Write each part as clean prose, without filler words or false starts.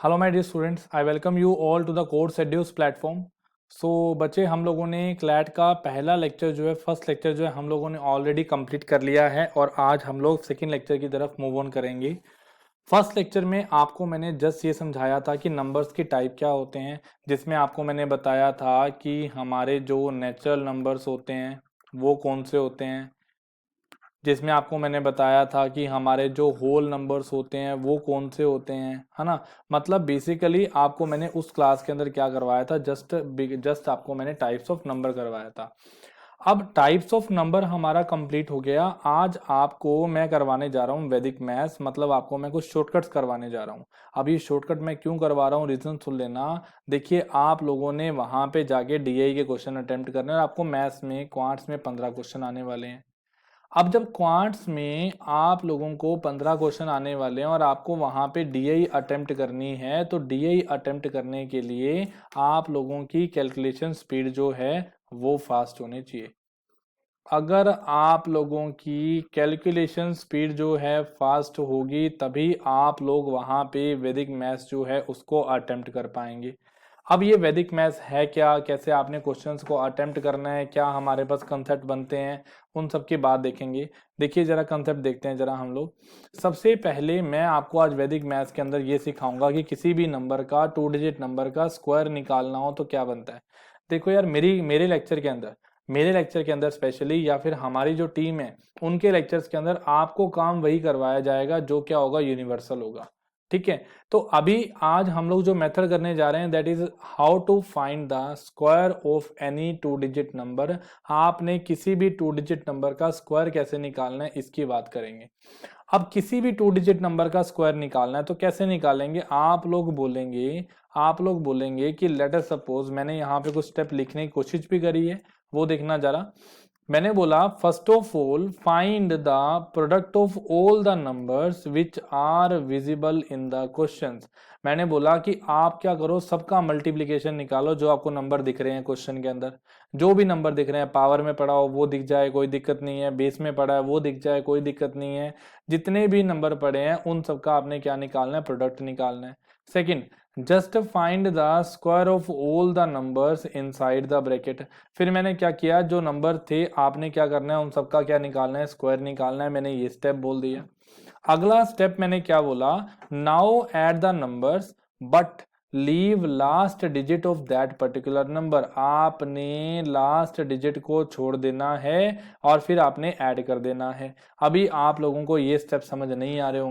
Hello my dear students, I welcome you all to the course Edus platform. So बच्चे, हम लोगों ने CLAT का पहला लेक्चर जो है, फर्स्ट लेक्चर जो है, हम लोगों ने ऑलरेडी कंप्लीट कर लिया है और आज हम लोग सेकंड लेक्चर की तरफ मूव ऑन करेंगे। फर्स्ट लेक्चर में आपको मैंने जस्ट ये समझाया था कि नंबर्स के टाइप क्या होते हैं, जिसमें आपको मैंने बताया था कि हमारे जो नेचुरल नंबर्स होते हैं वो कौन से होते हैं, जिसमें आपको मैंने बताया था कि हमारे जो होल नंबर्स होते हैं वो कौन से होते हैं, है ना। मतलब बेसिकली आपको मैंने उस क्लास के अंदर क्या करवाया था, जस्ट आपको मैंने टाइप्स ऑफ नंबर करवाया था। अब टाइप्स ऑफ नंबर हमारा कंप्लीट हो गया। आज आपको मैं करवाने जा रहा हूँ वैदिक मैथ्स, मतलब आपको मैं कुछ शॉर्टकट्स करवाने जा रहा हूँ। अब ये शॉर्टकट मैं क्यों करवा रहा हूँ, रीजन सुन लेना। देखिए, आप लोगों ने वहां पे जाके डीआई के क्वेश्चन अटेम्प्ट करने और आपको मैथ्स में क्वांट्स में 15 क्वेश्चन आने वाले हैं। अब जब क्वांट्स में आप लोगों को 15 क्वेश्चन आने वाले हैं और आपको वहां पे डीआई अटेम्प्ट करनी है, तो डीआई अटेम्प्ट करने के लिए आप लोगों की कैलकुलेशन स्पीड जो है वो फास्ट होनी चाहिए। अगर आप लोगों की कैलकुलेशन स्पीड जो है फास्ट होगी तभी आप लोग वहां पे वैदिक मैथ्स जो है उसको अटेम्प्ट कर पाएंगे। अब ये वैदिक मैथ्स है क्या, कैसे आपने क्वेश्चंस को अटेम्प्ट करना है, क्या हमारे पास कंसेप्ट बनते हैं, उन सब की बात देखेंगे। देखिए जरा कंसेप्ट देखते हैं जरा हम लोग। सबसे पहले मैं आपको आज वैदिक मैथ्स के अंदर ये सिखाऊंगा कि किसी भी नंबर का, 2 डिजिट नंबर का स्क्वायर निकालना हो तो क्या बनता है। देखो यार, मेरे लेक्चर के अंदर स्पेशली, या फिर हमारी जो टीम है उनके लेक्चर्स के अंदर आपको काम वही करवाया जाएगा जो क्या होगा, यूनिवर्सल होगा। ठीक है। तो अभी आज हम लोग जो मेथड करने जा रहे हैं, that is how to find the square of any 2 digit number. आपने किसी भी 2 डिजिट नंबर का स्क्वायर कैसे निकालना है इसकी बात करेंगे। अब किसी भी 2 डिजिट नंबर का स्क्वायर निकालना है तो कैसे निकालेंगे, आप लोग बोलेंगे कि लेट अस सपोज, मैंने यहाँ पे कुछ स्टेप लिखने की कोशिश भी करी है, वो देखना जरा। मैंने बोला first of all find the product of all the numbers which are visible in the questions. मैंने बोला कि आप क्या करो, सबका मल्टीप्लिकेशन निकालो जो आपको नंबर दिख रहे हैं क्वेश्चन के अंदर। जो भी नंबर दिख रहे हैं, पावर में पड़ा हो वो दिख जाए कोई दिक्कत नहीं है, बेस में पड़ा है वो दिख जाए कोई दिक्कत नहीं है। जितने भी नंबर पड़े हैं उन सबका आपने क्या निकालना है, प्रोडक्ट निकालना है। Second, just find the square of all the numbers inside the bracket. फिर मैंने क्या किया, जो नंबर थे आपने क्या करना है, उन सबका क्या निकालना है, स्क्वायर निकालना है। मैंने ये स्टेप बोल दिया। अगला स्टेप मैंने क्या बोला, now add the numbers but leave last digit of that particular number. आपने लास्ट डिजिट को छोड़ देना है और फिर आपने ऐड कर देना है। अभी आप लोगों को ये स्टेप समझ नहीं आ रहे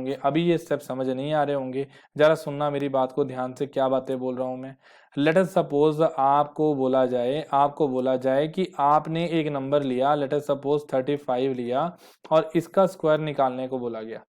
होंगे, जरा सुनना मेरी बात को ध्यान से, क्या बातें बोल रहा हूं मैं। लेट अस सपोज आपको बोला जाए कि आपने एक नंबर लिया, लेट अस सपोज 35 लिया और इसका स्क्वायर निकालने को बोला गया।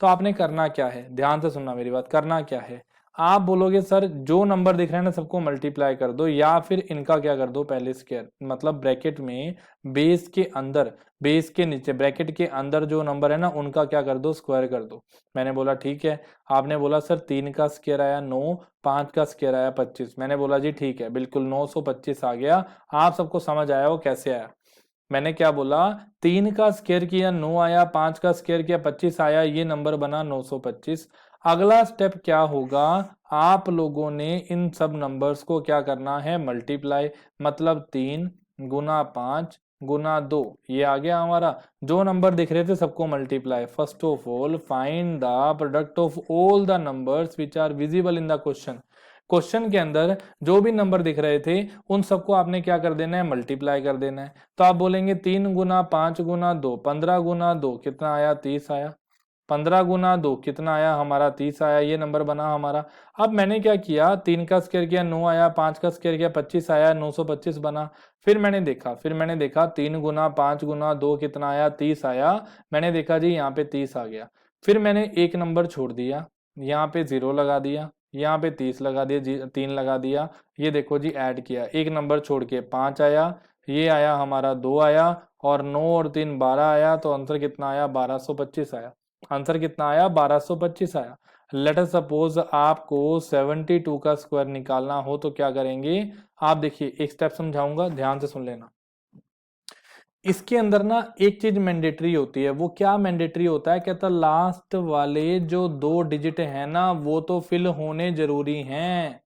तो आपने करना क्या है, ध्यान से सुनना मेरी बात, करना क्या है। आप बोलोगे सर जो नंबर दिख रहे हैं ना सबको मल्टीप्लाई कर दो, या फिर इनका क्या कर दो, पहले स्क्वायर, मतलब ब्रैकेट में बेस के नीचे ब्रैकेट के अंदर जो नंबर है ना उनका क्या कर दो, स्क्वायर कर दो। मैंने बोला ठीक है। आपने बोला सर 3 का स्क्वायर आया 9, 5 का स्क्वायर आया 25। मैंने बोला जी ठीक है, बिल्कुल 925 आ गया। आप सबको समझ आया वो कैसे आया। मैंने क्या बोला, 3 का स्क्वायर किया 9 आया, 5 का स्क्वायर किया 25 आया, ये नंबर बना 925। अगला स्टेप क्या होगा, आप लोगों ने इन सब नंबर्स को क्या करना है, मल्टीप्लाई। मतलब 3 गुना 5 गुना 2, ये आ गया हमारा। जो नंबर दिख रहे थे सबको multiply. First of all find the product of all the numbers which are visible in the question. Question के अंदर जो भी नंबर दिख रहे थे उन सबको आपने क्या कर देना है, मल्टीप्लाई कर देना है। तो आप बोलेंगे 3 गुना 5 गुना 2, 15 गुना 2 कितना आया, 30 आया। 15 गुना 2 कितना आया हमारा, 30 आया। ये नंबर बना हमारा। अब मैंने क्या किया, 3 का स्क्वायर किया 9 आया, 5 का स्क्वायर किया 25 आया, 925 बना। फिर मैंने देखा 3 गुना 5 गुना 2 कितना आया, 30 आया। मैंने देखा जी यहाँ पे 30 आ गया। फिर मैंने एक नंबर छोड़ दिया, यहाँ पे 0 लगा दिया, यहाँ पे 30 लगा दिया, 3 लगा दिया। ये देखो जी ऐड किया, एक नंबर छोड़ के 5 आया, ये आया हमारा 2 आया, और 9 और 3 12 आया। तो आंसर कितना आया, 1225 आया। आंसर कितना आया, 1225 आया। लेट अस सपोज आपको 72 का स्क्वायर निकालना हो तो क्या करेंगे। आप देखिए, एक स्टेप समझाऊंगा, ध्यान से सुन लेना। इसके अंदर ना एक चीज मैंडेटरी होती है, वो क्या मैंडेटरी होता है, कहता लास्ट वाले जो 2 डिजिट है ना वो तो फिल होने जरूरी हैं,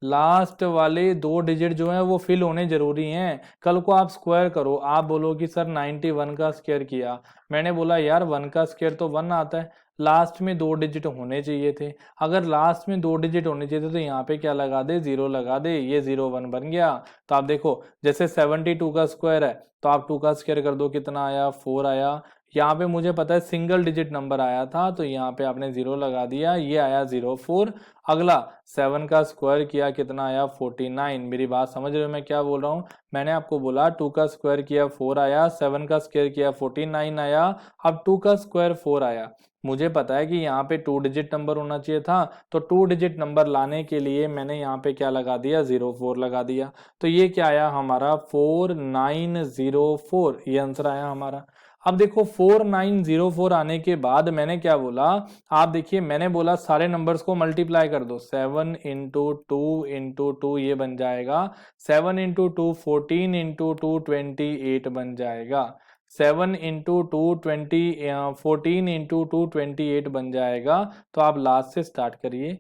लास्ट वाले 2 डिजिट जो है वो फिल होने जरूरी हैं। कल को आप स्क्वायर करो, आप बोलो कि सर 91 का स्क्वायर किया, मैंने बोला यार 1 का स्क्वायर तो 1 आता है, लास्ट में 2 डिजिट होने चाहिए थे। अगर लास्ट में 2 डिजिट होने चाहिए थे तो यहाँ पे क्या लगा दे, 0 लगा दे, ये 0 1 बन गया। तो आप देखो जैसे 72 का स्क्वायर है तो आप 2 का स्क्वायर कर दो, कितना आया, 4 आया। यहाँ पे मुझे पता है सिंगल डिजिट नंबर आया था तो यहाँ पे आपने 0 लगा दिया, ये आया 04। अगला 7 का स्क्वायर किया, कितना आया, 49। मेरी बात समझ रहे हो मैं क्या बोल रहा हूँ? मैंने आपको बोला 2 का स्क्वायर किया 4 आया, 7 का स्क्वायर किया 49 आया, अब 2 का स्क्वायर 4 आया। मुझे पता है कि यहाँ पे 2 डिजिट नंबर होना चाहिए था, तो 2 डिजिट नंबर लाने के लिए मैंने यहाँ पे क्या लगा दिया, 04 लगा दिया। तो ये क्या आया हमारा, 4904, ये आंसर आया हमारा। अब देखो 4904 आने के बाद मैंने क्या बोला, आप देखिए मैंने बोला सारे नंबर्स को मल्टीप्लाई कर दो, 7 इंटू टू इंटू टू ये बन जाएगा, 7 इंटू टू 14 इंटू टू 28 बन जाएगा, 7 इंटू टू 14 इंटू टू 28 बन जाएगा। तो आप लास्ट से स्टार्ट करिए,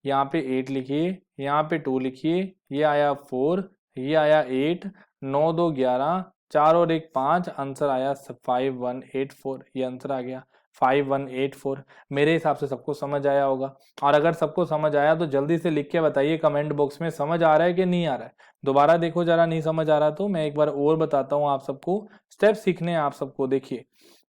यहाँ पे 8 लिखिए, यहाँ पे 2 लिखिए, ये आया 4, ये आया 8, 9 2 11, 4 और 1 5, आंसर आया 5184, ये आंसर आ गया 5184। मेरे हिसाब से सबको समझ आया होगा, और अगर सबको समझ आया तो जल्दी से लिख के बताइए कमेंट बॉक्स में समझ आ रहा है कि नहीं आ रहा है। दोबारा देखो जरा, नहीं समझ आ रहा तो मैं एक बार और बताता हूँ आप सबको, स्टेप सीखने हैं आप सबको। देखिए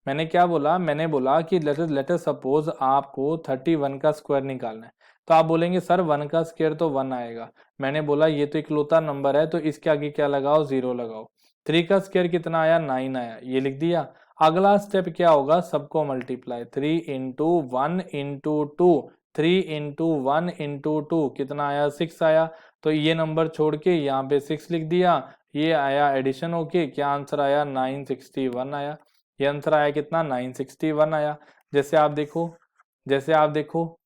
मैंने क्या बोला, मैंने बोला कि लेटर सपोज आपको 31 का स्क्वायर निकालना है, तो आप बोलेंगे सर 1 का स्क्वायर तो 1 आएगा। मैंने बोला ये तो इकलौता नंबर है तो इसके आगे क्या लगाओ, 0 लगाओ। 3 का स्क्वायर कितना आया, 9 आया, ये लिख दिया। अगला स्टेप क्या होगा, सबको multiply, 3 into 1 into two, 3 into 1 into two कितना आया, 6 आया। तो ये नंबर छोड़ के यहाँ पे 6 लिख दिया, ये आया एडिशन होके, क्या आंसर आया, 961 आया। ये आंसर आया कितना, 961 आया। जैसे आप देखो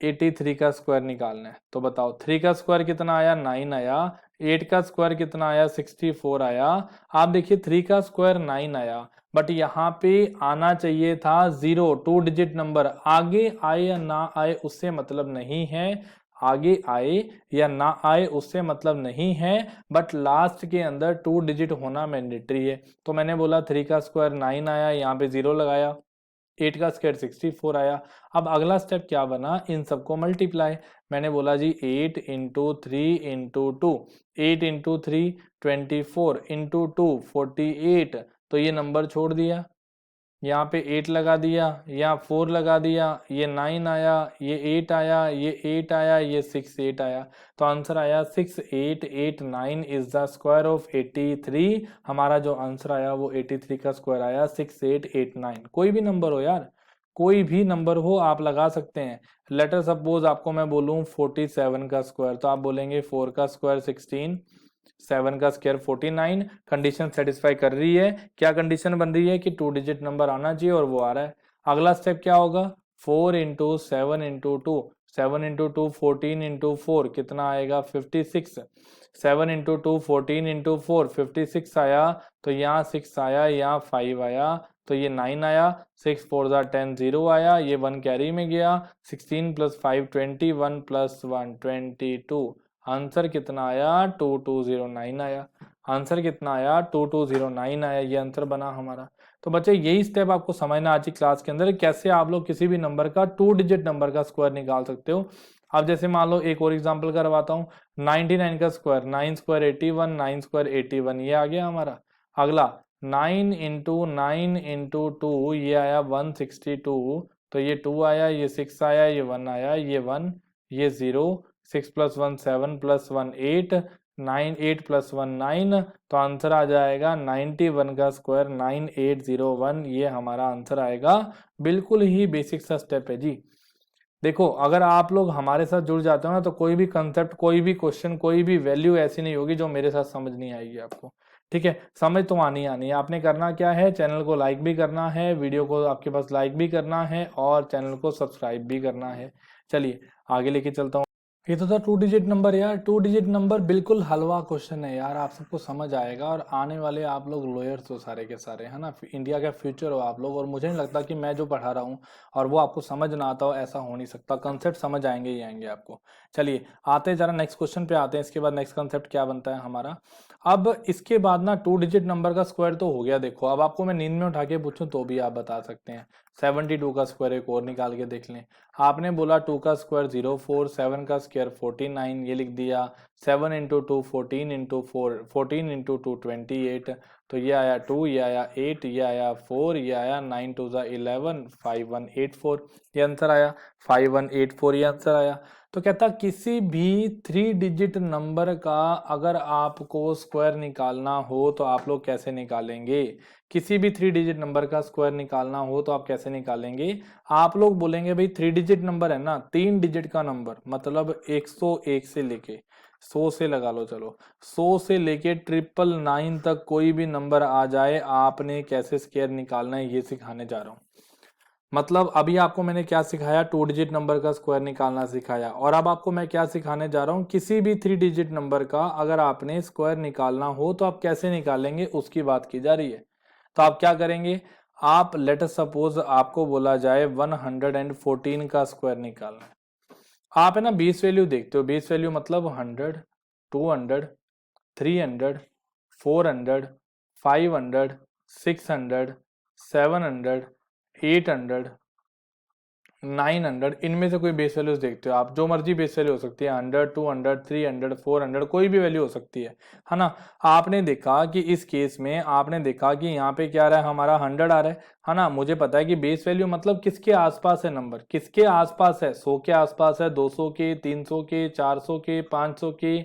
83 का स्क्वायर निकालना है, तो बताओ 3 का स्क्वायर कितना आया, 9 आया, 8 का स्क्वायर कितना आया, 64 आया। आप देखिए 3 का स्क्वायर 9 आया, बट यहाँ पे आना चाहिए था 0, 2 डिजिट नंबर। आगे आए या ना आए उससे मतलब नहीं है, आगे आए या ना आए उससे मतलब नहीं है, बट लास्ट के अंदर 2 डिजिट होना मैंडेटरी है। तो मैंने बोला 3 का स्क्वायर 9 आया, यहाँ पे 0 लगाया, 8 का स्क्वायर 64 आया। अब अगला स्टेप क्या बना, इन सबको मल्टीप्लाई। मैंने बोला जी 8 into 3 into two, 8 into 3 24 into two 48, तो ये नंबर छोड़ दिया, यहाँ पे 8 लगा दिया, यहाँ 4 लगा दिया, ये 9 आया, ये 8 आया, ये 8 आया, ये 6 8 आया। तो आंसर आया 6889 इज द स्क्वायर ऑफ 83। हमारा जो आंसर आया वो 83 का स्क्वायर आया 6889। कोई भी नंबर हो यार, कोई भी नंबर हो आप लगा सकते हैं। लेटर सपोज आपको मैं बोलूं 47 का स्क्वायर, तो आप बोलेंगे 4 का स्क्वायर 16, 7 का स्क्वायर 49। कंडीशन सेटिस्फाई कर रही है, क्या कंडीशन बन रही है कि 2 डिजिट नंबर आना चाहिए और वो आ रहा है। अगला स्टेप क्या होगा, 4 into 7 into two, 7 into two 14 into 4 कितना आएगा, 56। 7 इंटू टू 14 इंटू 4 56 आया, तो यहाँ 6 आया, यहाँ 5 आया, तो ये 9 आया, 6 4 10 0 आया, ये 1 कैरी में गया, 16 प्लस 5 21 प्लस 1 22। आंसर कितना आया, 2209 आया। आंसर कितना आया, 2209 आया, ये आंसर बना हमारा। तो बच्चे यही स्टेप आपको समझना आज की क्लास के अंदर, कैसे आप लोग किसी भी नंबर का 2 डिजिट नंबर का स्क्वायर निकाल सकते हो। अब जैसे मान लो एक और एग्जांपल करवाता हूँ, 99 का स्क्वायर, 9 स्क्वायर 81, 9 स्क्वायर 81, ये आ गया हमारा। अगला 9 इंटू 9 इंटू टू, ये आया 162, तो ये 2 आया, ये 6 आया, ये 1 आया, ये 1, ये 0, 6 प्लस 1 7 प्लस 1 8, 9 8 प्लस 1 9, तो आंसर आ जाएगा 91 का स्क्वायर 9801, ये हमारा आंसर आएगा। बिल्कुल ही बेसिक सा स्टेप है जी। देखो अगर आप लोग हमारे साथ जुड़ जाते हो ना, तो कोई भी कंसेप्ट, कोई भी क्वेश्चन, कोई भी वैल्यू ऐसी नहीं होगी जो मेरे साथ समझ नहीं आएगी आपको। ठीक है, समझ तो आनी है। आपने करना क्या है, चैनल को लाइक भी करना है, वीडियो को आपके पास लाइक भी करना है, और चैनल को सब्सक्राइब भी करना है। चलिए आगे लेके चलता हूँ। ये तो था 2 डिजिट नंबर यार। 2 डिजिट नंबर बिल्कुल हलवा क्वेश्चन है यार, आप सबको समझ आएगा। और आने वाले आप लोग लॉयर्स हो सारे के सारे, है ना, इंडिया का फ्यूचर हो आप लोग। और मुझे नहीं लगता कि मैं जो पढ़ा रहा हूँ और वो आपको समझ ना आता हो, ऐसा हो नहीं सकता। कंसेप्ट समझ आएंगे ही आएंगे आपको। चलिए आते हैं जरा नेक्स्ट क्वेश्चन पे आते हैं। इसके बाद नेक्स्ट कंसेप्ट क्या बनता है हमारा। अब इसके बाद ना 2 डिजिट नंबर का स्क्वायर तो हो गया। देखो अब आपको मैं नींद में उठा के पूछूं तो भी आप बता सकते हैं। 72 का स्क्वायर एक और निकाल के देख लें। आपने बोला 2 का स्क्वायर 04, 7 का स्क्वायर 49, ये लिख दिया। 7 इंटू 2 14 इंटू 4 14 इंटू 2 28। तो ये आया 2, ये आया 8, ये आया 4, ये आया 9 टू ज़ा 11, 5184 ये आंसर आया। 5184 ये आंसर आया। तो कहता किसी भी 3 डिजिट नंबर का अगर आपको स्क्वायर निकालना हो तो आप लोग कैसे निकालेंगे। किसी भी 3 डिजिट नंबर का स्क्वायर निकालना हो तो आप कैसे निकालेंगे। आप लोग बोलेंगे भाई 3 डिजिट नंबर है ना, 3 डिजिट का नंबर मतलब 101 से लेके 100 से लगा लो, चलो 100 से लेके 999 तक कोई भी नंबर आ जाए, आपने कैसे स्क्वायर निकालना है ये सिखाने जा रहा हूँ। मतलब अभी आपको मैंने क्या सिखाया, 2 डिजिट नंबर का स्क्वायर निकालना सिखाया। और अब आपको मैं क्या सिखाने जा रहा हूँ, किसी भी 3 डिजिट नंबर का अगर आपने स्क्वायर निकालना हो तो आप कैसे निकालेंगे उसकी बात की जा रही है। तो आप क्या करेंगे, आप लेट अस सपोज आपको बोला जाए 114 का स्क्वायर निकालना है। आप है ना 20 वैल्यू देखते हो, 20 वैल्यू मतलब 100, 200, 300, 400, 500, 600, 700, 800, 900, इनमें से कोई बेस वैल्यूज देखते हो आप, जो मर्जी बेस वैल्यू हो सकती है, 100, 200, 300, 400, कोई भी वैल्यू हो सकती है ना। आपने देखा कि इस केस में आपने देखा कि यहाँ पे क्या आ रहा है, हमारा 100 आ रहा है ना। मुझे पता है कि बेस वैल्यू मतलब किसके आसपास है, नंबर किसके आसपास है, 100 के आसपास है, 200 के, 300 के, 400 के, 500 के,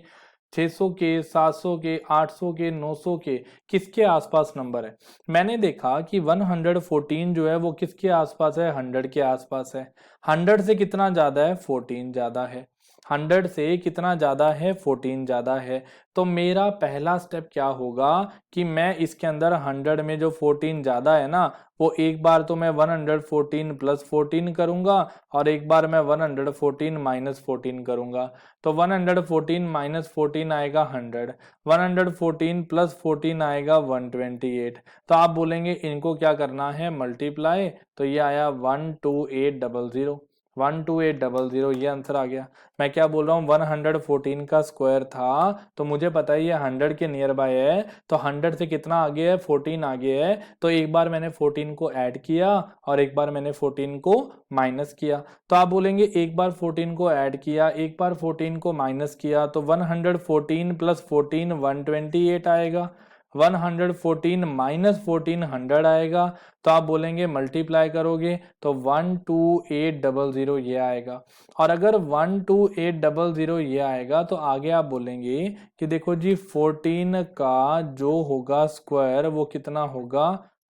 600 के, 700 के, 800 के, 900 के, किसके आसपास नंबर है। मैंने देखा कि 114 जो है वो किसके आसपास है, 100 के आसपास है। 100 से कितना ज्यादा है, 14 ज्यादा है। 100 से कितना ज्यादा है, 14 ज्यादा है। तो मेरा पहला स्टेप क्या होगा कि मैं इसके अंदर 100 में जो 14 ज्यादा है ना, वो एक बार तो मैं 114 प्लस 14 करूंगा और एक बार मैं 114 माइनस 14 करूंगा। तो 114 माइनस 14 आएगा 100, 114 प्लस 14 आएगा 128। तो आप बोलेंगे इनको क्या करना है, मल्टीप्लाई। तो ये आया 12800, 12800 ये आंसर आ गया। मैं क्या बोल रहा हूँ, 114 का स्क्वायर था तो मुझे पता है ये 100 के नियर बाय है। तो 100 से कितना आगे है, 14 आगे है। तो एक बार मैंने 14 को ऐड किया और एक बार मैंने 14 को माइनस किया। तो आप बोलेंगे एक बार 14 को ऐड किया, एक बार 14 को माइनस किया, तो 114 प्लस 14 128 आएगा। 114 माइनस 14 100 आएगा। तो आप बोलेंगे मल्टीप्लाई करोगे तो 12800 ये आएगा। और अगर 12800 ये आएगा तो आगे आप बोलेंगे कि देखो जी 14 का जो होगा स्क्वायर वो कितना होगा,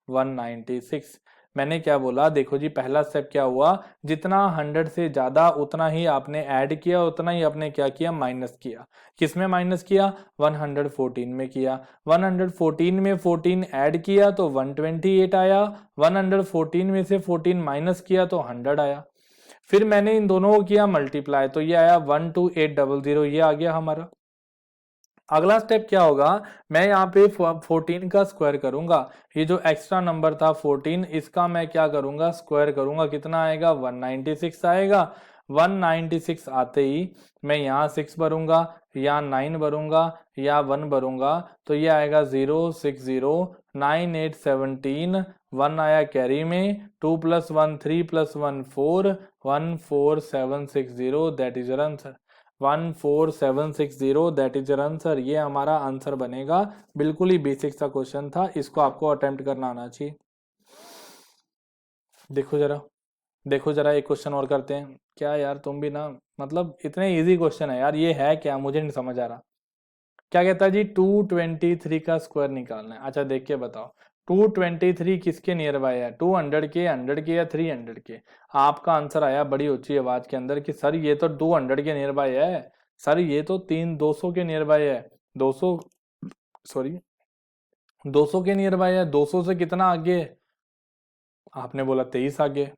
196। मैंने क्या बोला, देखो जी पहला स्टेप क्या हुआ, जितना 100 से ज्यादा उतना ही आपने ऐड किया, उतना ही आपने क्या किया, माइनस किया। किस में माइनस किया, 114 में किया। 114 में 14 ऐड किया तो 128 आया। 114 में से 14 माइनस किया तो 100 आया। फिर मैंने इन दोनों को किया मल्टीप्लाई तो ये आया 12800 ये आ गया हमारा। अगला स्टेप क्या होगा, मैं यहाँ पे 14 का स्क्वायर करूंगा। ये जो एक्स्ट्रा नंबर था 14, इसका मैं क्या करूंगा, स्क्वायर करूंगा। कितना आएगा, 196 आएगा। 196 आते ही मैं यहाँ 6 भरूंगा, यहाँ 9 भरूंगा, या 1 भरूंगा। तो ये आएगा 060 9 8 17, 1 आया कैरी में, 2 + 1 3 + 1 4, 14760 that is your answer. 14760 that is your answer. ये हमारा आंसर बनेगा। बिल्कुल ही बेसिक सा क्वेश्चन था, इसको आपको अटेम्प्ट करना आना चाहिए। देखो जरा, देखो जरा एक क्वेश्चन और करते हैं। क्या यार तुम भी ना, मतलब इतने इजी क्वेश्चन है यार, ये है क्या मुझे नहीं समझ आ रहा। क्या कहता है जी, 223 का स्क्वायर निकालना है। अच्छा देख के बताओ, 223 किसके नियर बाय है, 200 के, 100 के, या 300 के। आपका आंसर आया बड़ी ऊंची आवाज के अंदर कि सर ये तो 200 के नियर बाय है, सर ये तो 200 के नियर बाय है। 200, सॉरी 200 के नियर बाय है। 200 से कितना आगे है? आपने बोला 23 आगे।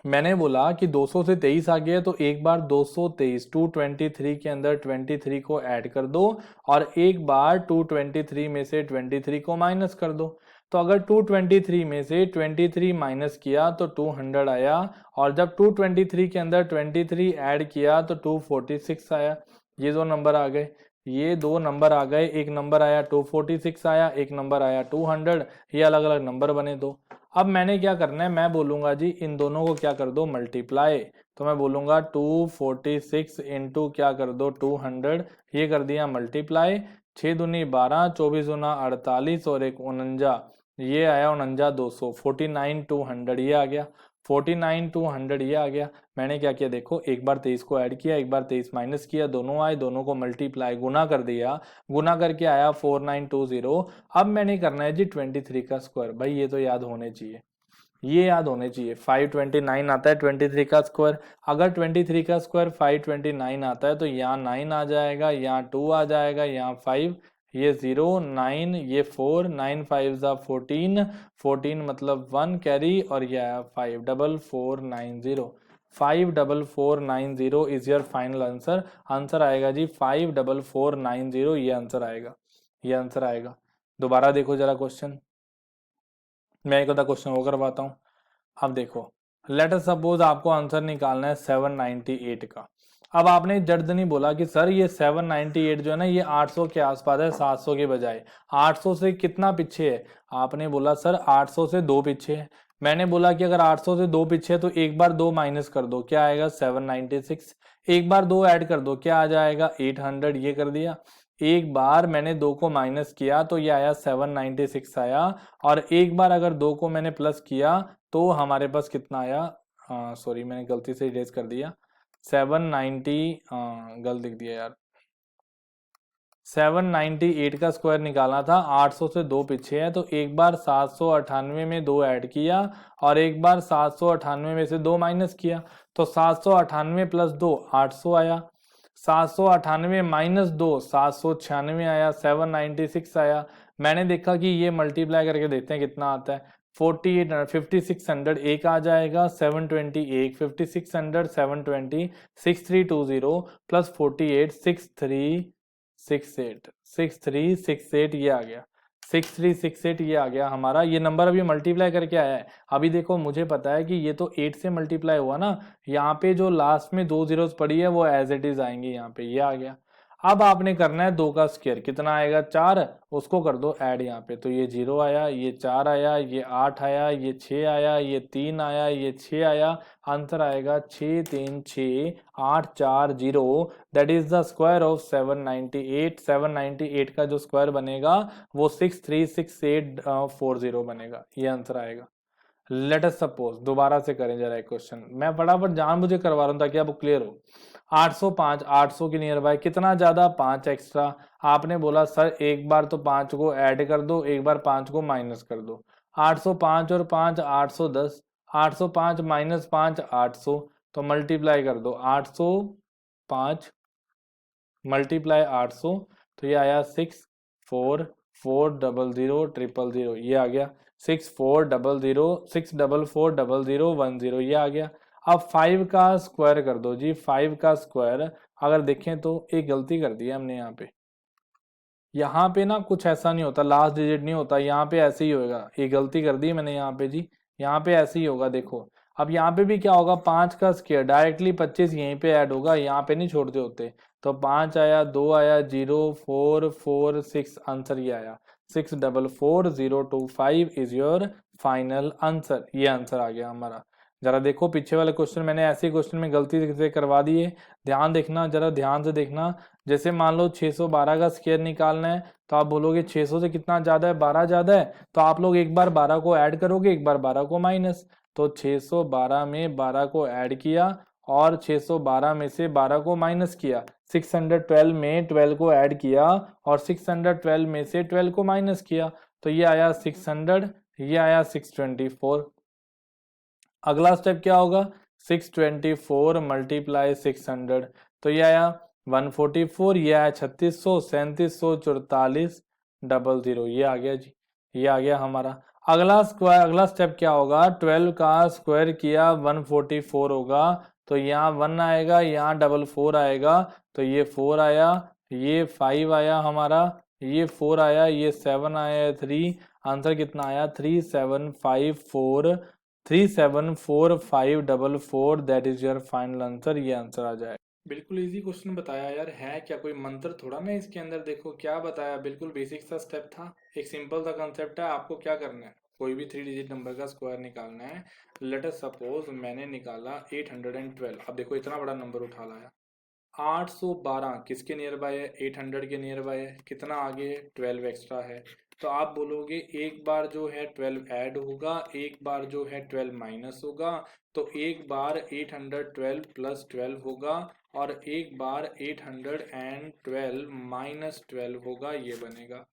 मैंने बोला कि 200 से 23 आ गया, तो एक बार 223 223 के अंदर 23 को ऐड कर दो और एक बार 223 में से 23 को माइनस कर दो। तो अगर 223 में से 23 माइनस किया तो 200 आया, और जब 223 के अंदर 23 ऐड किया तो 246 आया। ये दो नंबर आ गए, ये दो नंबर आ गए, एक नंबर आया 246 आया, एक नंबर आया 200, ये अलग अलग नंबर बने दो। अब मैंने क्या करना है, मैं बोलूंगा जी इन दोनों को क्या कर दो मल्टीप्लाई, तो मैं बोलूंगा 246 इंटू क्या कर दो 200, ये कर दिया मल्टीप्लाई, 6 दूनी 12, 24 दूना 48 और एक 49, ये आया 49 200, 49 200 ये आ गया, 49 200 ये आ गया। मैंने क्या किया देखो, एक बार 23 को ऐड किया, एक बार 23 माइनस किया, दोनों आए, दोनों को मल्टीप्लाई गुना कर दिया, गुना करके आया 4920। अब मैंने करना है जी 23 का स्क्वायर, भाई ये तो याद होने चाहिए, ये याद होने चाहिए, 529 आता है 23 का स्क्वायर। अगर 23 का स्क्वायर 529 आता है तो यहाँ 9 आ जाएगा, यहाँ 2 आ जाएगा, यहाँ 5, ये 0 9, ये 4, 9 5 जा 14, 14 मतलब 1 कैरी, और ये आया 54490, 54490 is your final answer. Answer आएगा जी 54490, ये आंसर आएगा, ये आंसर आएगा। दोबारा देखो जरा क्वेश्चन, मैं एक आधा क्वेश्चन वो करवाता हूँ। अब देखो, लेट अस सपोज आपको आंसर निकालना है 798 का। अब आपने जर्द नहीं बोला कि सर ये 798 जो है ना ये 800 के आसपास है 700 के बजाय, 800 से कितना पीछे है, आपने बोला सर 800 से 2 पीछे है। मैंने बोला कि अगर 800 से 2 पीछे है तो एक बार 2 माइनस कर दो, क्या आएगा 796, एक बार 2 ऐड कर दो, क्या आ जाएगा 800, ये कर दिया। एक बार मैंने 2 को माइनस किया तो ये आया 796 आया, और एक बार अगर 2 को मैंने प्लस किया तो हमारे पास कितना आया, सॉरी मैंने गलती से इरेज कर दिया, 790, गलत लिख दिया यार, 798 का स्क्वायर निकालना था, 800 से 2 पीछे है, तो एक बार 798 में 2 ऐड किया और एक बार 798 में से 2 माइनस किया, तो 798 प्लस 2 800 आया, 798 माइनस 2 796 आया, 796 आया। मैंने देखा कि ये मल्टीप्लाई करके देखते हैं कितना आता है, 48 5600 एक आ जाएगा, 720 एक 5600 720 6320 प्लस 48 6368 ये आ गया, 6368 ये आ गया हमारा, ये नंबर अभी मल्टीप्लाई करके आया है। अभी देखो मुझे पता है कि ये तो 8 से मल्टीप्लाई हुआ ना, यहाँ पे जो लास्ट में 2 जीरोस पड़ी है वो एज इट इज आएंगे, यहाँ पे ये आ गया। अब आपने करना है 2 का स्क्वायर, कितना आएगा 4, उसको कर दो ऐड यहाँ पे, तो ये 0 आया, ये 4 आया, ये 8 आया, ये 6 आया, ये 3 आया, ये 6 आया। आंसर आएगा 6 3 6 8 4 0, that is the square of 798। 798 का जो स्क्वायर बनेगा वो 63680 बनेगा, ये आंसर आएगा। लेट अस सपोज, दोबारा से करें जरा एक क्वेश्चन, मैं फटाफट जानबूझे करवा रहा हूँ ताकि आपको क्लियर हो। 805, 800 के नियर बाय कितना ज्यादा 5 एक्स्ट्रा, आपने बोला सर एक बार तो 5 को ऐड कर दो, एक बार 5 को माइनस कर दो, 805 और 5 810, 805 माइनस 5 800, तो मल्टीप्लाई कर दो 805 मल्टीप्लाई 800, तो ये आया 6440000 ये आ गया, 6440010 ये आ गया। अब 5 का स्क्वायर कर दो जी, 5 का स्क्वायर अगर देखें तो एक गलती कर दी है हमने यहाँ पे ना कुछ ऐसा नहीं होता, लास्ट डिजिट नहीं होता, यहाँ पे ऐसे ही होगा, एक गलती कर दी मैंने यहाँ पे जी, यहाँ पे ऐसे ही होगा देखो। अब यहाँ पे भी क्या होगा, 5 का स्क्वायर डायरेक्टली 25 यहीं पे ऐड होगा, यहाँ पे नहीं छोड़ते होते, तो 5 आया, 2 आया, 0446 आंसर ये आया, 644025 इज योर फाइनल आंसर, ये आंसर आ गया हमारा। जरा देखो पीछे वाले क्वेश्चन मैंने ऐसे क्वेश्चन में गलती से करवा दिए, ध्यान देखना, जरा ध्यान से देखना। जैसे मान लो 612 का स्क्वायर निकालना है, तो आप बोलोगे 600 से कितना ज्यादा है, 12 ज्यादा है, तो आप लोग एक बार 12 को ऐड करोगे, एक बार 12 को माइनस, तो 612 में 12 को ऐड किया और 612 में से 12 को माइनस किया, 612 में 12 को ऐड किया और 612 में से 12 को माइनस किया, तो ये आया 600, ये आया 624। अगला स्टेप क्या होगा, 624 मल्टीप्लाई 600, तो ये आया 144, ये आया 3600 3744 00, ये आ गया जी, ये आ गया हमारा। अगला स्टेप क्या होगा, 12 का स्क्वायर किया 144 होगा, तो यहाँ 1 आएगा, यहाँ 44 आएगा, तो ये 4 आया, ये 5 आया हमारा, ये 4 आया, ये 7 आया, 3, आंसर कितना आया 3754, 3744544, that is your final answer, ये आंसर आ जाएगा। बिल्कुल इजी क्वेश्चन बताया यार, है क्या कोई मंत्र थोड़ा ना इसके अंदर, देखो क्या बताया, बिल्कुल बेसिक सा स्टेप था, एक सिंपल सा कंसेप्ट है। आपको क्या करना है, कोई भी 3 डिजिट नंबर का स्क्वायर निकालना है। लेट अस सपोज मैंने निकाला 812, अब देखो इतना बड़ा नंबर उठा लाया। 812 किसके नियर बाय है, 800 के नियर बाय है, कितना आगे है 12 एक्स्ट्रा है। तो आप बोलोगे एक बार जो है 12 ऐड होगा, एक बार जो है 12 माइनस होगा, तो एक बार 812 प्लस 12 होगा, और एक बार 812 माइनस 12 होगा, ये बनेगा।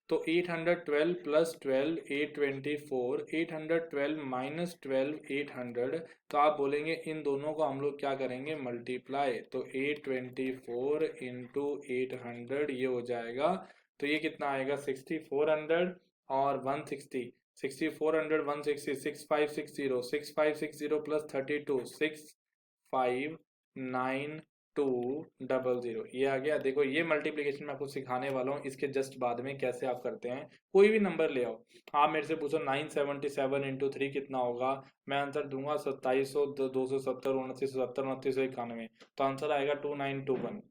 तो 812 प्लस 12 824, 812 माइनस 12 800, तो आप बोलेंगे इन दोनों को हम लोग क्या करेंगे, मल्टीप्लाई, तो 824 इंटू 800 ये हो जाएगा, तो ये कितना आएगा 6400 और 160, 6400 160, 6560, 6560 प्लस 32, 659200, ये आ गया। देखो ये मल्टीप्लिकेशन मैं आपको सिखाने वाला हूँ, इसके जस्ट बाद में कैसे आप करते हैं। कोई भी नंबर ले आओ, आप मेरे से पूछो 977 इंटू 3 कितना होगा, मैं आंसर दूंगा 2700, 270, 2970, 2991, तो आंसर आएगा 2921,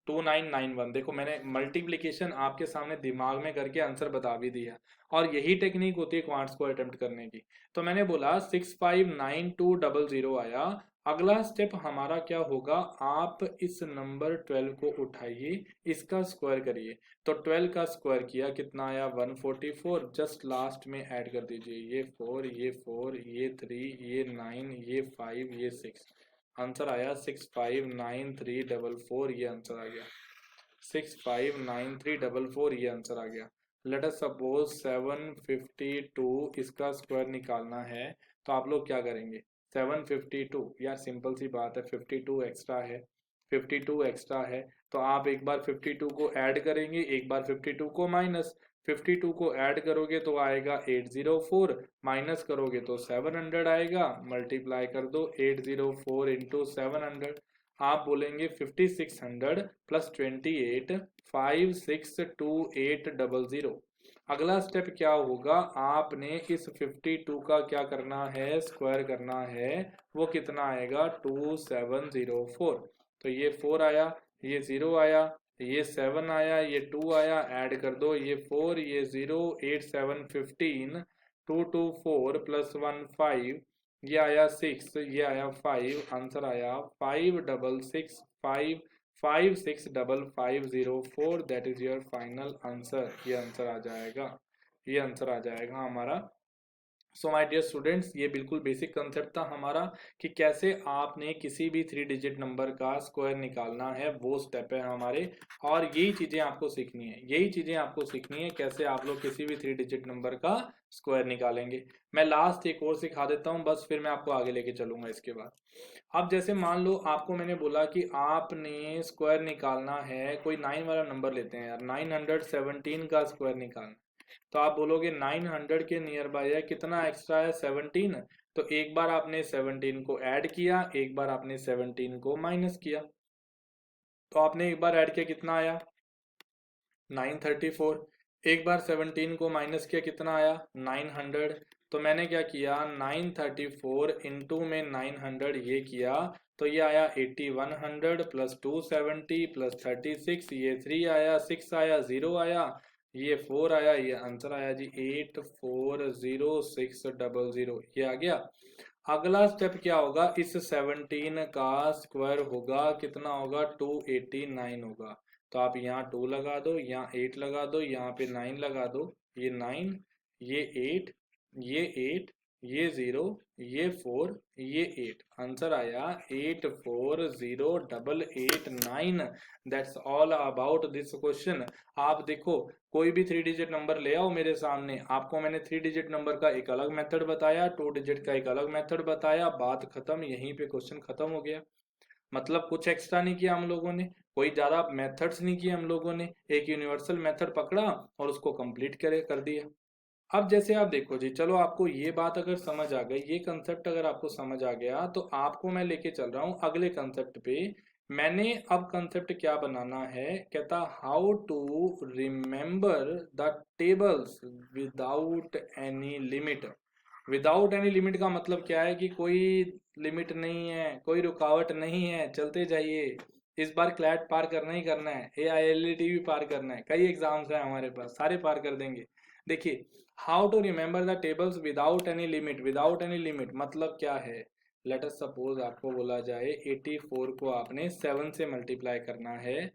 2991। देखो मैंने मल्टीप्लिकेशन आपके सामने दिमाग में करके आंसर बता भी दिया, और यही टेक्निक होती है क्वांट्स को अटेम्प्ट करने की। तो मैंने बोला 659200 आया। अगला स्टेप हमारा क्या होगा, आप इस नंबर 12 को उठाइए, इसका स्क्वायर करिए, तो 12 का स्क्वायर किया कितना आया 144, जस्ट लास्ट में ऐड कर दीजिए, ये 4, ये 4, ये 3, ये 9, ये 5, ये 6, आंसर आया 659344, ये आंसर आ गया 659344, ये आंसर आ गया। लेट अस सपोज 752 इसका स्क्वायर निकालना है, तो आप लोग क्या करेंगे, 752 यार सिंपल सी बात है, 52 एक्स्ट्रा है, 52 एक्स्ट्रा है, तो आप एक बार 52 को ऐड करेंगे, एक बार 52 को माइनस, 52 को ऐड करोगे तो आएगा 804, माइनस करोगे तो 700 आएगा, मल्टीप्लाई कर दो 804 इंटू 700, आप बोलेंगे 5600 प्लस 28 562800। अगला स्टेप क्या होगा, आपने इस 52 का क्या करना है, स्क्वायर करना है, वो कितना आएगा 2704, तो ये 4 आया, ये 0 आया, ये 7 आया, ये 2 आया, ऐड कर दो, ये 4, ये 0, 8 7 15, 224 प्लस 1 5, ये आया 6, ये आया 5, आंसर आया 5655565504, that is your final answer, ये आंसर आ जाएगा, ये आंसर आ जाएगा हमारा। सो माय डियर स्टूडेंट्स, ये बिल्कुल बेसिक कंसेप्ट था हमारा कि कैसे आपने किसी भी 3 डिजिट नंबर का स्क्वायर निकालना है, वो स्टेप है हमारे, और यही चीजें आपको सीखनी है, यही चीजें आपको सीखनी है, कैसे आप लोग किसी भी 3 डिजिट नंबर का स्क्वायर निकालेंगे। मैं लास्ट एक और सिखा देता हूँ बस, फिर मैं आपको आगे लेके चलूंगा इसके बाद। अब जैसे मान लो आपको मैंने बोला कि आपने स्क्वायर निकालना है, कोई 9 वाला नंबर लेते हैं यार, 917 का स्क्वायर निकालना, तो आप बोलोगे 900 के नियर बाय है, कितना एक्स्ट्रा है 17, तो एक बार आपने 17 को ऐड किया, एक बार आपने 17 को माइनस किया, तो आपने एक बार ऐड किया कितना आया 934, एक बार 17 को माइनस किया कितना आया 900, तो मैंने क्या किया 934 इंटू में 900 ये किया, तो ये आया 8100 प्लस 270 प्लस 36, ये 3 आया, 6 आया, 0 आया, ये 4 आया, ये आंसर आया जी 840600, ये आ गया। अगला स्टेप क्या होगा, इस 17 का स्क्वायर होगा कितना होगा 289 होगा, तो आप यहाँ 2 लगा दो, यहाँ 8 लगा दो, यहाँ पे 9 लगा दो, ये 9, ये 8, ये 8, ये 0, ये 4, ये 8, आंसर आया 840889, that's all about this question. आप देखो कोई भी 3 डिजिट नंबर ले आओ मेरे सामने, आपको मैंने 3 डिजिट नंबर का एक अलग मेथड बताया, 2 डिजिट का एक अलग मेथड बताया, बात खत्म, यहीं पे क्वेश्चन खत्म हो गया। मतलब कुछ एक्स्ट्रा नहीं किया हम लोगों ने, कोई ज्यादा मेथड्स नहीं किए हम लोगों ने, एक यूनिवर्सल मेथड पकड़ा और उसको कंप्लीट कर दिया। अब जैसे आप देखो जी, चलो आपको ये बात अगर समझ आ गई, ये कंसेप्ट अगर आपको समझ आ गया, तो आपको मैं लेके चल रहा हूँ अगले कंसेप्ट पे। मैंने अब कंसेप्ट क्या बनाना है, कहता how to remember the tables without any limit. Without any limit का मतलब क्या है कि कोई लिमिट नहीं है, कोई रुकावट नहीं है, चलते जाइए। इस बार क्लैट पार करना ही करना है, AILET भी पार करना है, कई एग्जाम्स हैं हमारे पास, सारे पार कर देंगे। देखिए, how to remember the tables without any limit. Without any limit मतलब क्या है, लेट अस सपोज आपको बोला जाए 84 को आपने 7 से मल्टीप्लाई करना है,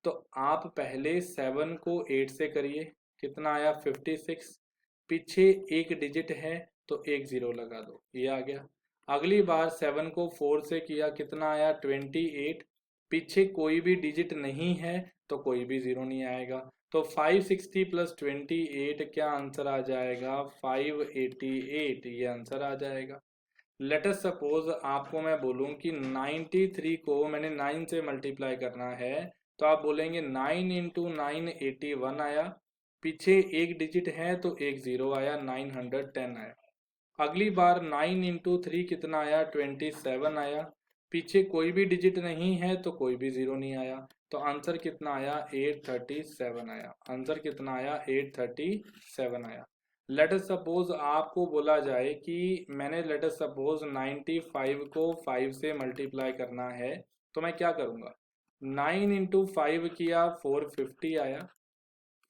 तो आप पहले 7 को 8 से करिए, कितना आया 56, पीछे एक डिजिट है तो एक जीरो लगा दो, ये आ गया। अगली बार 7 को 4 से किया, कितना आया 28, पीछे कोई भी डिजिट नहीं है तो कोई भी जीरो नहीं आएगा। तो 560 प्लस 28 क्या आंसर आ जाएगा, 588, ये आंसर आ जाएगा। लेट अस सपोज आपको मैं बोलूं कि 93 को मैंने 9 से मल्टीप्लाई करना है, तो आप बोलेंगे 9 इंटू 9 81 आया, पीछे एक डिजिट है तो एक जीरो आया, 910 आया। अगली बार 9 इंटू 3 कितना आया, 27 आया, पीछे कोई भी डिजिट नहीं है तो कोई भी जीरो नहीं आया, तो आंसर कितना आया 837 आया। आंसर कितना आया 837 आया। लेट अस सपोज आपको बोला जाए कि मैंने लेट अस सपोज 95 को 5 से मल्टीप्लाई करना है, तो मैं क्या करूंगा, 9 इंटू 5 किया 450 आया,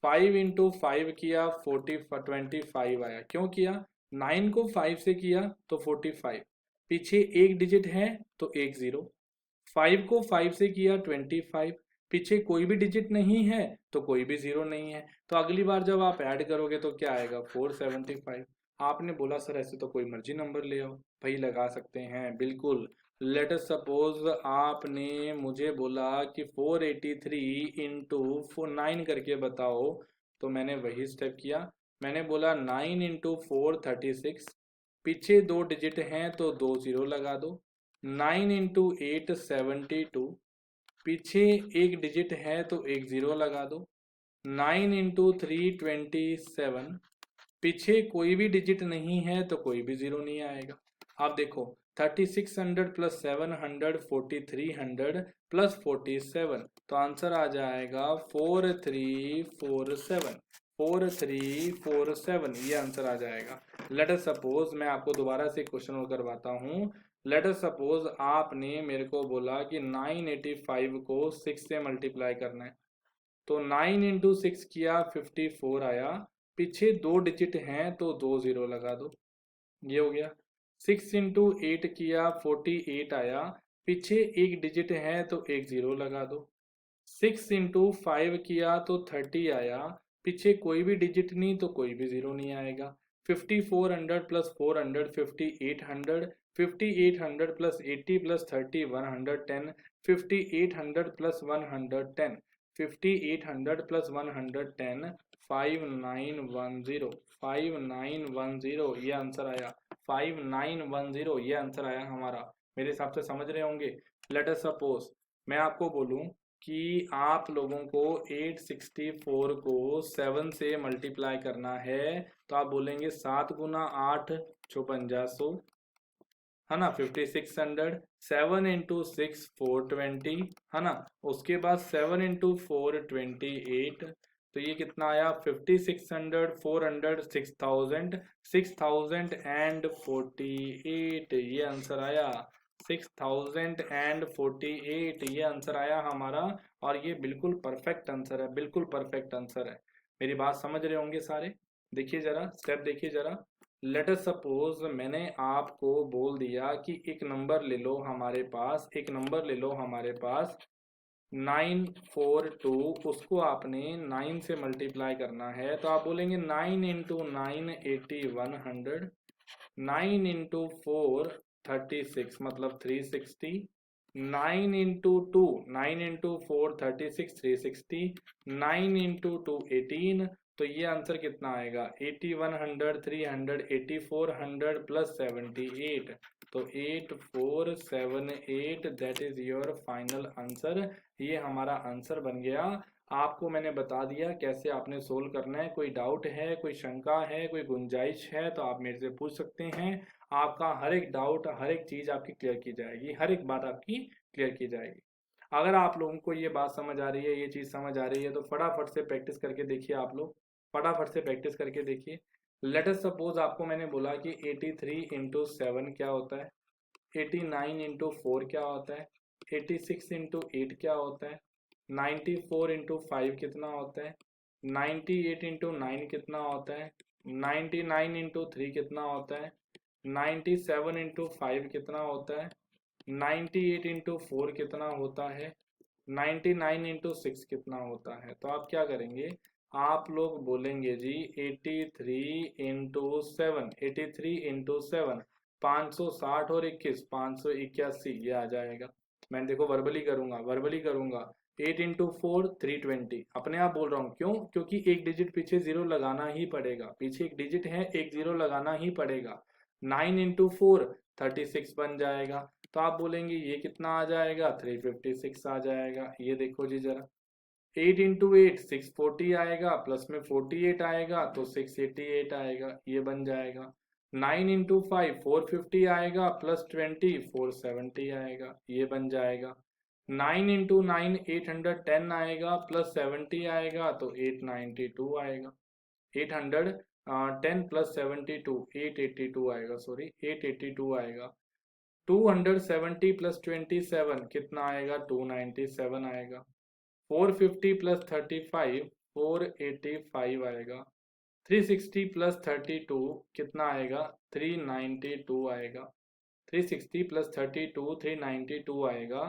5 इंटू 5 किया 25 आया। क्यों किया, 9 को 5 से किया तो 45, पीछे एक डिजिट है तो एक जीरो, 5 को 5 से किया 25, पीछे कोई भी डिजिट नहीं है तो कोई भी जीरो नहीं है, तो अगली बार जब आप ऐड करोगे तो क्या आएगा 475। आपने बोला सर ऐसे तो कोई मर्जी नंबर ले आओ, भाई लगा सकते हैं बिल्कुल। लेट अस सपोज आपने मुझे बोला कि 483 इंटू 9 करके बताओ, तो मैंने वही स्टेप किया। मैंने बोला 9 इंटू 4 36, पीछे दो डिजिट हैं तो दो जीरो लगा दो। 9 इंटू 8 72, पीछे एक डिजिट है तो एक जीरो लगा दो। 9 इंटू 3 27, पीछे कोई भी डिजिट नहीं है तो कोई भी जीरो नहीं आएगा। आप देखो 3600 प्लस 700 4300 प्लस 47, तो आंसर आ जाएगा 4347। 4347 ये आंसर आ जाएगा। लेट अस सपोज मैं आपको दोबारा से क्वेश्चन और करवाता हूँ। लेट अस सपोज आपने मेरे को बोला कि 985 को 6 से मल्टीप्लाई करना है, तो 9 इंटू 6 किया 54 आया, पीछे दो डिजिट हैं तो दो जीरो लगा दो, ये हो गया। 6 इंटू 8 किया 48 आया, पीछे एक डिजिट है तो एक जीरो लगा दो। 6 इंटू 5 किया तो 30 आया, पीछे कोई भी डिजिट नहीं तो कोई भी जीरो नहीं आएगा। 5400 plus 400 5800, 5800 plus 80 plus 30 110, 5800 plus 110, 5800 plus 110 5910, 5910 ये आंसर आया। 5910 ये आंसर आया हमारा। मेरे हिसाब से समझ रहे होंगे। लेट अस सपोज मैं आपको बोलूं कि आप लोगों को 864 को 7 से मल्टीप्लाई करना है, तो आप बोलेंगे 7 गुना 8 5600, है ना, 5600, 7 इंटू 6 420, है ना, उसके बाद 7 इंटू 4 28, तो ये कितना आया 5600 400 6000, 6048, ये आंसर आया 6048, ये आंसर आया हमारा। और ये बिल्कुल परफेक्ट आंसर है, बिल्कुल परफेक्ट आंसर है। मेरी बात समझ रहे होंगे सारे। देखिए जरा स्टेप देखिए जरा। लेट अस सपोज मैंने आपको बोल दिया कि एक नंबर ले लो हमारे पास, एक नंबर ले लो हमारे पास 942, उसको आपने 9 से मल्टीप्लाई करना है, तो आप बोलेंगे 9 इंटू 9 8100, 9 इंटू 4 36 मतलब 360, 9 इंटू 2 9 इंटू 4 36 360, 9 इंटू 2 18, तो ये आंसर कितना आएगा 8100 300 8400 प्लस 78, तो 8478, that is your final answer. ये हमारा आंसर बन गया। आपको मैंने बता दिया कैसे आपने सोल्व करना है। कोई डाउट है, कोई शंका है, कोई गुंजाइश है तो आप मेरे से पूछ सकते हैं। आपका हर एक डाउट, हर एक चीज़ आपकी क्लियर की जाएगी, हर एक बात आपकी क्लियर की जाएगी। अगर आप लोगों को ये बात समझ आ रही है, ये चीज़ समझ आ रही है तो फटाफट से प्रैक्टिस करके देखिए। आप लोग फटाफट से प्रैक्टिस करके देखिए। लेट अस सपोज आपको मैंने बोला कि 83 इंटू 7 क्या होता है, 89 इंटू 4 क्या होता है, 86 इंटू 8 क्या होता है, 94 इंटू 5 कितना होता है, 98 इंटू 9 कितना होता है, 99 इंटू 3 कितना होता है, 97 इंटू 5 कितना होता है, 98 इंटू 4 कितना होता है, 99 इंटू 6 कितना होता है। तो आप क्या करेंगे, आप लोग बोलेंगे जी 83 इंटू 7, 83 इंटू 7 560 और 21 581 ये आ जाएगा। मैं देखो वर्बली करूंगा 8 इंटू 4 320, अपने आप बोल रहा हूँ। क्यों? क्योंकि एक डिजिट पीछे जीरो लगाना ही पड़ेगा, पीछे एक डिजिट है, एक जीरो लगाना ही पड़ेगा। 9 इंटू 4 36 बन जाएगा। तो आप बोलेंगे ये कितना आ जाएगा, 356 आ जाएगा। ये देखो जी जरा, 8 इंटू 8 640 आएगा, प्लस में 48 आएगा तो 688 आएगा, ये बन जाएगा। 9 इंटू 5 450 आएगा, प्लस 20 470 आएगा, ये बन जाएगा। 9 इंटू 9 810 आएगा, प्लस 70 आएगा तो 892 आएगा। 810 प्लस 72 882 आएगा, सॉरी 882 आएगा। 270 प्लस 27 कितना आएगा, 297 आएगा। 450 प्लस 35 485 आएगा। 360 प्लस 32 कितना आएगा, 392 आएगा। 360 प्लस 32 392 आएगा।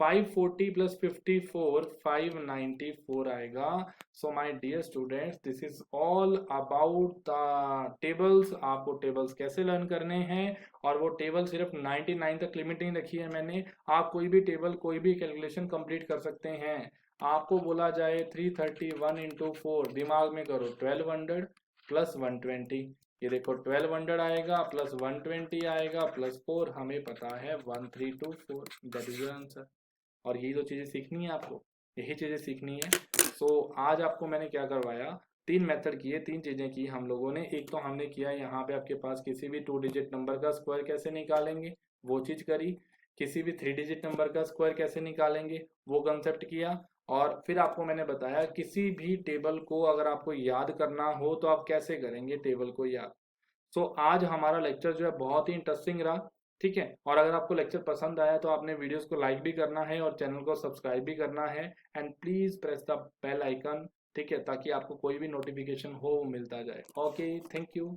540 प्लस 54 594 आएगा। So my dear students, this is all about the tables. आपको टेबल्स कैसे लर्न करने हैं, और वो टेबल सिर्फ 99 तक लिमिट नहीं रखी है मैंने। आप कोई भी टेबल, कोई भी कैलकुलेशन कंप्लीट कर सकते हैं। आपको बोला जाए 331 इंटू 4, दिमाग में करो 1200 प्लस 120, ये देखो 1200 आएगा प्लस 120 आएगा प्लस 4, हमें पता है 1324, दैट इज आंसर। और यही तो चीज़ें सीखनी है आपको, यही चीज़ें सीखनी है। सो आज आपको मैंने क्या करवाया, तीन मेथड किए, तीन चीज़ें की हम लोगों ने। एक तो हमने किया यहाँ पे आपके पास किसी भी 2 डिजिट नंबर का स्क्वायर कैसे निकालेंगे, वो चीज़ करी। किसी भी 3 डिजिट नंबर का स्क्वायर कैसे निकालेंगे, वो कंसेप्ट किया। और फिर आपको मैंने बताया किसी भी टेबल को अगर आपको याद करना हो तो आप कैसे करेंगे टेबल को याद। सो आज हमारा लेक्चर जो है बहुत ही इंटरेस्टिंग रहा, ठीक है। और अगर आपको लेक्चर पसंद आया तो आपने वीडियोस को लाइक भी करना है और चैनल को सब्सक्राइब भी करना है। And please press the bell icon, ठीक है, ताकि आपको कोई भी नोटिफिकेशन हो वो मिलता जाए। Okay, thank you.